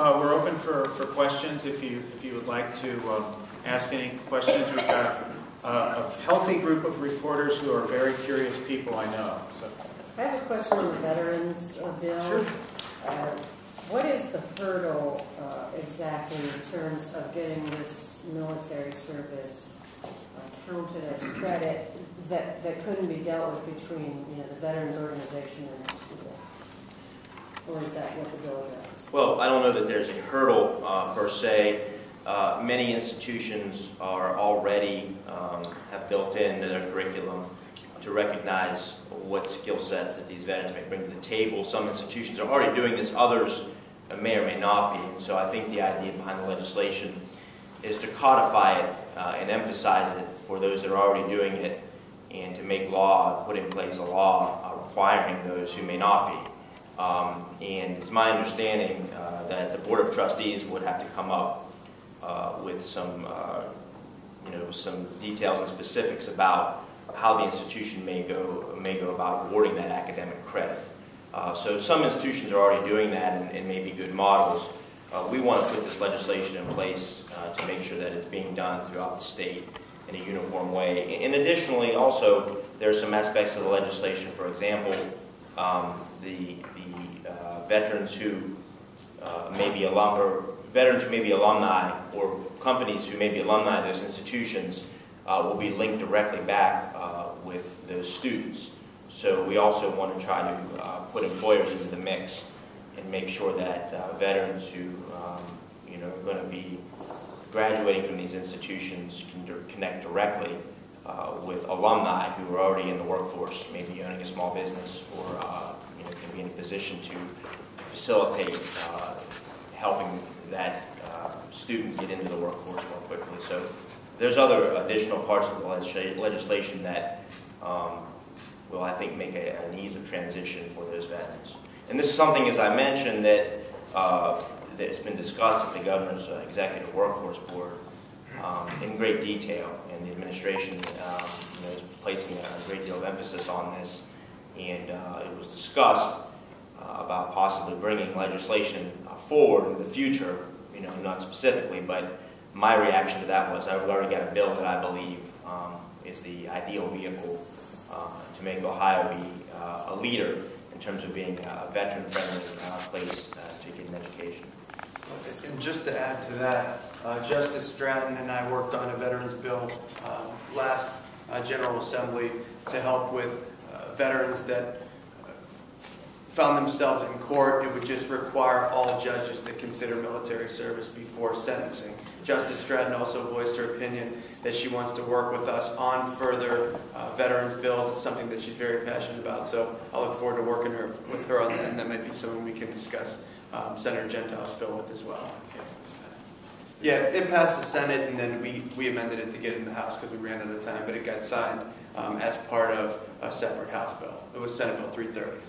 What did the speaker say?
we're open for questions if you would like to ask any questions. We've got a healthy group of reporters who are very curious people, I know. So. I have a question on the Veterans Bill. Sure. What is the hurdle exactly in terms of getting this military service counted as credit that couldn't be dealt with between the Veterans Organization and the school? Or is that what the bill addresses? Well, I don't know that there's a hurdle per se. Many institutions are already have built into their curriculum to recognize what skill sets that these veterans may bring to the table. Some institutions are already doing this, others may or may not be. And so I think the idea behind the legislation is to codify it and emphasize it for those that are already doing it, and to make law, put in place a law requiring those who may not be. And it's my understanding that the Board of Trustees would have to come up with some, some details and specifics about how the institution may go about awarding that academic credit. So some institutions are already doing that and may be good models. We want to put this legislation in place to make sure that it's being done throughout the state in a uniform way. And additionally, also, there are some aspects of the legislation, for example, the veterans who may be alumni, or companies who may be alumni of those institutions will be linked directly back with those students. So we also want to try to put employers into the mix and make sure that veterans who are going to be graduating from these institutions can connect directly with alumni who are already in the workforce, maybe owning a small business, or can be in a position to facilitate helping that student get into the workforce more quickly. So there's other additional parts of the legislation that will, I think, make an ease of transition for those veterans. And this is something, as I mentioned, that's been discussed at the Governor's Executive Workforce Board in great detail, and the administration is placing a great deal of emphasis on this. And it was discussed about possibly bringing legislation forward in the future, not specifically, but my reaction to that was I've already got a bill that I believe is the ideal vehicle to make Ohio be a leader in terms of being a veteran-friendly place to get an education. And just to add to that, Justice Stratton and I worked on a veterans bill last General Assembly to help with veterans that found themselves in court. It would just require all judges to consider military service before sentencing. Justice Stratton also voiced her opinion that she wants to work with us on further veterans bills. It's something that she's very passionate about, so I look forward to working with her on that, and that might be something we can discuss Senator Gentile's bill with as well. Yeah, it passed the Senate, and then we amended it to get it in the House because we ran out of time, but it got signed as part of a separate House bill. It was Senate Bill 330.